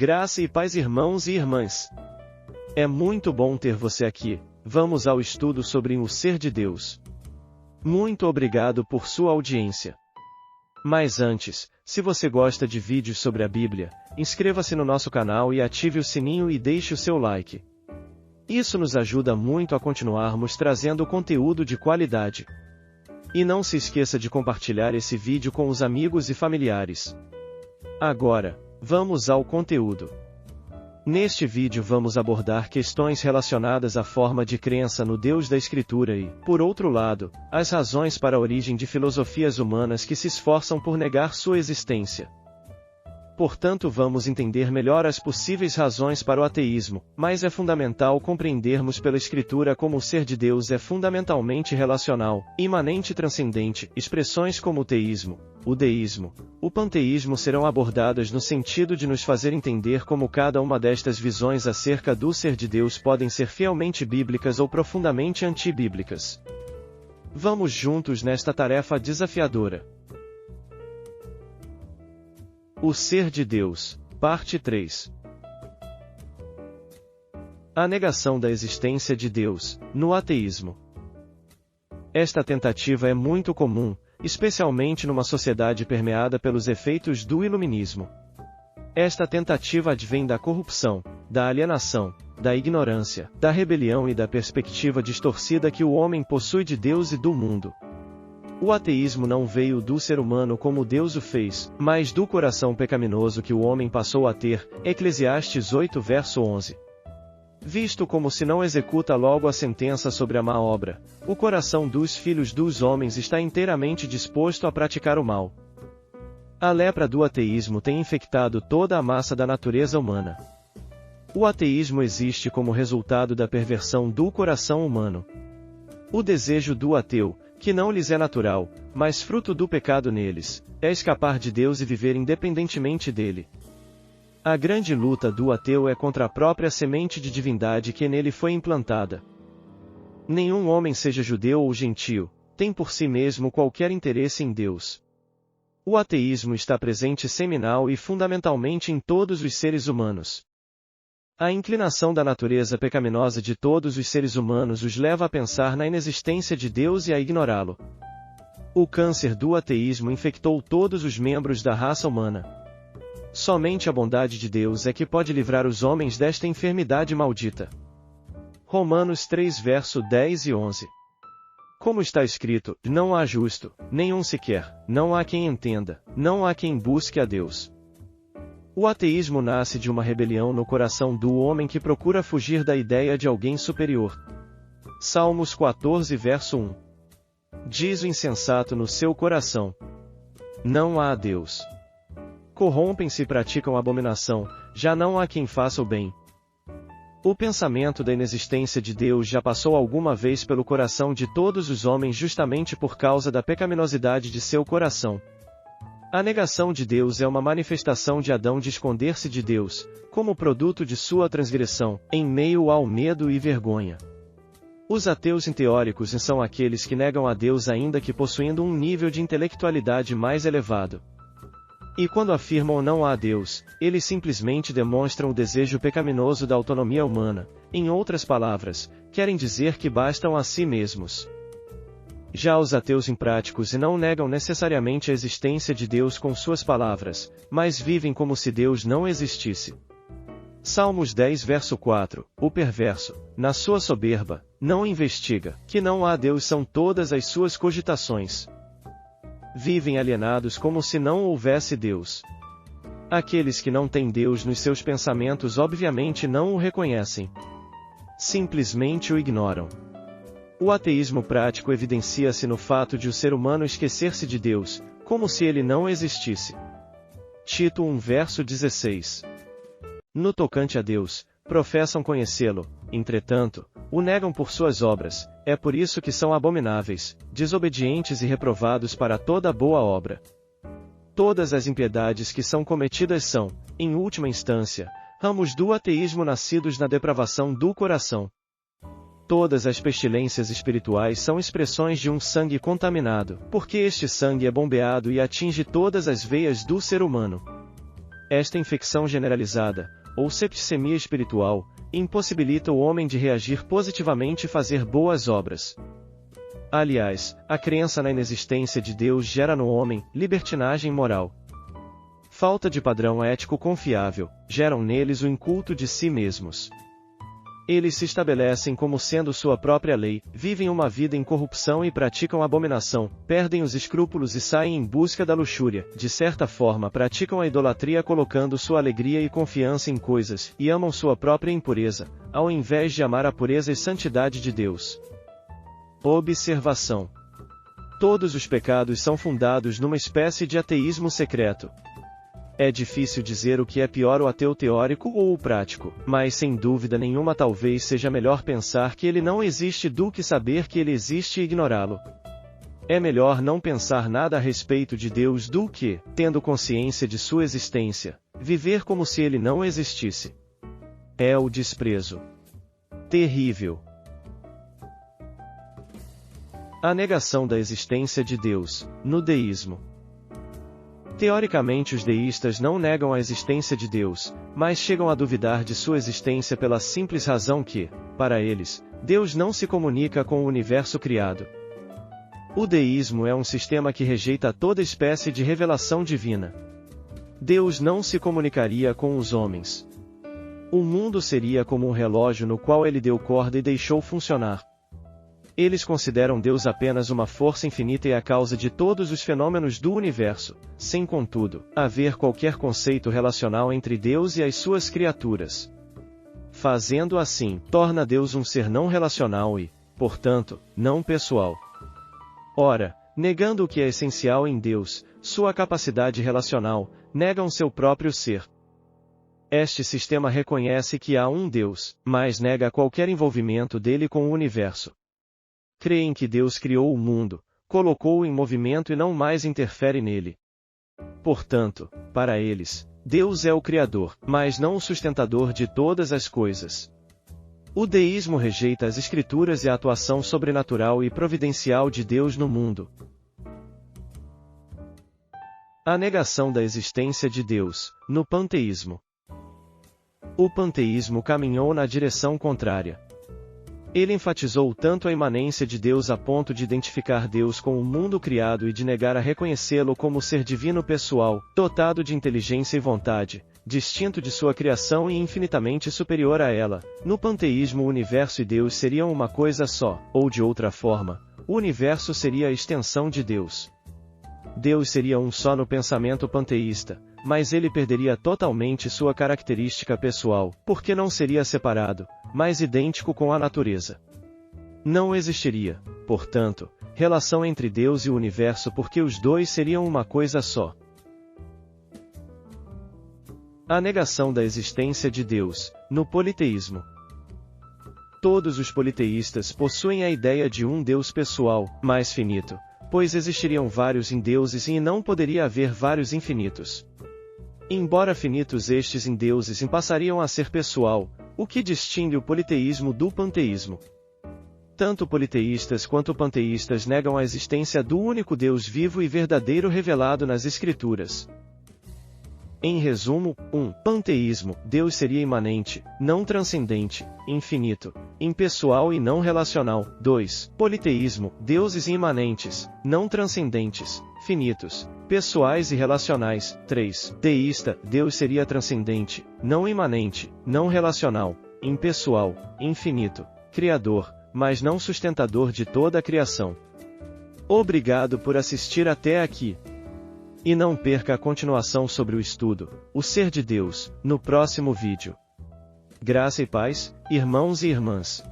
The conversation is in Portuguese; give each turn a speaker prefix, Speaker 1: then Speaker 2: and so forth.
Speaker 1: Graça e paz, irmãos e irmãs. É muito bom ter você aqui. Vamos ao estudo sobre o ser de Deus. Muito obrigado por sua audiência. Mas antes, se você gosta de vídeos sobre a Bíblia, inscreva-se no nosso canal e ative o sininho e deixe o seu like. Isso nos ajuda muito a continuarmos trazendo conteúdo de qualidade. E não se esqueça de compartilhar esse vídeo com os amigos e familiares. Agora, vamos ao conteúdo. Neste vídeo vamos abordar questões relacionadas à forma de crença no Deus da Escritura e, por outro lado, as razões para a origem de filosofias humanas que se esforçam por negar sua existência. Portanto, vamos entender melhor as possíveis razões para o ateísmo, mas é fundamental compreendermos pela Escritura como o ser de Deus é fundamentalmente relacional, imanente e transcendente. Expressões como o teísmo, o deísmo, o panteísmo serão abordadas no sentido de nos fazer entender como cada uma destas visões acerca do ser de Deus podem ser fielmente bíblicas ou profundamente antibíblicas. Vamos juntos nesta tarefa desafiadora. O ser de Deus, parte 3. A negação da existência de Deus, no ateísmo. Esta tentativa é muito comum, especialmente numa sociedade permeada pelos efeitos do iluminismo. Esta tentativa advém da corrupção, da alienação, da ignorância, da rebelião e da perspectiva distorcida que o homem possui de Deus e do mundo. O ateísmo não veio do ser humano como Deus o fez, mas do coração pecaminoso que o homem passou a ter, Eclesiastes 8 verso 11. Visto como se não executa logo a sentença sobre a má obra, o coração dos filhos dos homens está inteiramente disposto a praticar o mal. A lepra do ateísmo tem infectado toda a massa da natureza humana. O ateísmo existe como resultado da perversão do coração humano. O desejo do ateu, que não lhes é natural, mas fruto do pecado neles, é escapar de Deus e viver independentemente dele. A grande luta do ateu é contra a própria semente de divindade que nele foi implantada. Nenhum homem, seja judeu ou gentio, tem por si mesmo qualquer interesse em Deus. O ateísmo está presente seminal e fundamentalmente em todos os seres humanos. A inclinação da natureza pecaminosa de todos os seres humanos os leva a pensar na inexistência de Deus e a ignorá-lo. O câncer do ateísmo infectou todos os membros da raça humana. Somente a bondade de Deus é que pode livrar os homens desta enfermidade maldita. Romanos 3 verso 10 e 11. Como está escrito, não há justo, nenhum sequer, não há quem entenda, não há quem busque a Deus. O ateísmo nasce de uma rebelião no coração do homem que procura fugir da ideia de alguém superior. Salmos 14 verso 1. Diz o insensato no seu coração: não há Deus. Corrompem-se e praticam abominação, já não há quem faça o bem. O pensamento da inexistência de Deus já passou alguma vez pelo coração de todos os homens justamente por causa da pecaminosidade de seu coração. A negação de Deus é uma manifestação de Adão de esconder-se de Deus, como produto de sua transgressão, em meio ao medo e vergonha. Os ateus teóricos são aqueles que negam a Deus ainda que possuindo um nível de intelectualidade mais elevado. E quando afirmam não há Deus, eles simplesmente demonstram o desejo pecaminoso da autonomia humana, em outras palavras, querem dizer que bastam a si mesmos. Já os ateus impráticos não negam necessariamente a existência de Deus com suas palavras, mas vivem como se Deus não existisse. Salmos 10 verso 4, o perverso, na sua soberba, não investiga, que não há Deus são todas as suas cogitações. Vivem alienados como se não houvesse Deus. Aqueles que não têm Deus nos seus pensamentos obviamente não o reconhecem. Simplesmente o ignoram. O ateísmo prático evidencia-se no fato de o ser humano esquecer-se de Deus, como se ele não existisse. Tito 1 verso 16. No tocante a Deus, professam conhecê-lo, entretanto, o negam por suas obras, é por isso que são abomináveis, desobedientes e reprovados para toda boa obra. Todas as impiedades que são cometidas são, em última instância, ramos do ateísmo nascidos na depravação do coração. Todas as pestilências espirituais são expressões de um sangue contaminado, porque este sangue é bombeado e atinge todas as veias do ser humano. Esta infecção generalizada, ou septicemia espiritual, impossibilita o homem de reagir positivamente e fazer boas obras. Aliás, a crença na inexistência de Deus gera no homem libertinagem moral. Falta de padrão ético confiável, geram neles o inculto de si mesmos. Eles se estabelecem como sendo sua própria lei, vivem uma vida em corrupção e praticam abominação, perdem os escrúpulos e saem em busca da luxúria, de certa forma praticam a idolatria colocando sua alegria e confiança em coisas, e amam sua própria impureza, ao invés de amar a pureza e santidade de Deus. Observação: todos os pecados são fundados numa espécie de ateísmo secreto. É difícil dizer o que é pior, o ateu teórico ou o prático, mas sem dúvida nenhuma talvez seja melhor pensar que ele não existe do que saber que ele existe e ignorá-lo. É melhor não pensar nada a respeito de Deus do que, tendo consciência de sua existência, viver como se ele não existisse. É o desprezo terrível. A negação da existência de Deus, no deísmo. Teoricamente, os deístas não negam a existência de Deus, mas chegam a duvidar de sua existência pela simples razão que, para eles, Deus não se comunica com o universo criado. O deísmo é um sistema que rejeita toda espécie de revelação divina. Deus não se comunicaria com os homens. O mundo seria como um relógio no qual ele deu corda e deixou funcionar. Eles consideram Deus apenas uma força infinita e a causa de todos os fenômenos do universo, sem contudo, haver qualquer conceito relacional entre Deus e as suas criaturas. Fazendo assim, torna Deus um ser não relacional e, portanto, não pessoal. Ora, negando o que é essencial em Deus, sua capacidade relacional, negam seu próprio ser. Este sistema reconhece que há um Deus, mas nega qualquer envolvimento dele com o universo. Creem que Deus criou o mundo, colocou-o em movimento e não mais interfere nele. Portanto, para eles, Deus é o Criador, mas não o sustentador de todas as coisas. O deísmo rejeita as Escrituras e a atuação sobrenatural e providencial de Deus no mundo. A negação da existência de Deus, no panteísmo. O panteísmo caminhou na direção contrária. Ele enfatizou tanto a imanência de Deus a ponto de identificar Deus com o mundo criado e de negar a reconhecê-lo como ser divino pessoal, dotado de inteligência e vontade, distinto de sua criação e infinitamente superior a ela. No panteísmo, o universo e Deus seriam uma coisa só, ou de outra forma, o universo seria a extensão de Deus. Deus seria um só no pensamento panteísta, mas ele perderia totalmente sua característica pessoal, porque não seria separado, mas idêntico com a natureza. Não existiria, portanto, relação entre Deus e o universo porque os dois seriam uma coisa só. A negação da existência de Deus, no politeísmo. Todos os politeístas possuem a ideia de um Deus pessoal, mais finito, pois existiriam vários indeuses e não poderia haver vários infinitos. Embora finitos, estes indeuses passariam a ser pessoal, o que distingue o politeísmo do panteísmo. Tanto politeístas quanto panteístas negam a existência do único Deus vivo e verdadeiro revelado nas Escrituras. Em resumo, 1. Panteísmo, Deus seria imanente, não transcendente, infinito, impessoal e não relacional. 2. Politeísmo, deuses imanentes, não transcendentes, finitos, pessoais e relacionais. 3. Deísta, Deus seria transcendente, não imanente, não relacional, impessoal, infinito, criador, mas não sustentador de toda a criação. Obrigado por assistir até aqui. E não perca a continuação sobre o estudo, o Ser de Deus, no próximo vídeo. Graça e paz, irmãos e irmãs.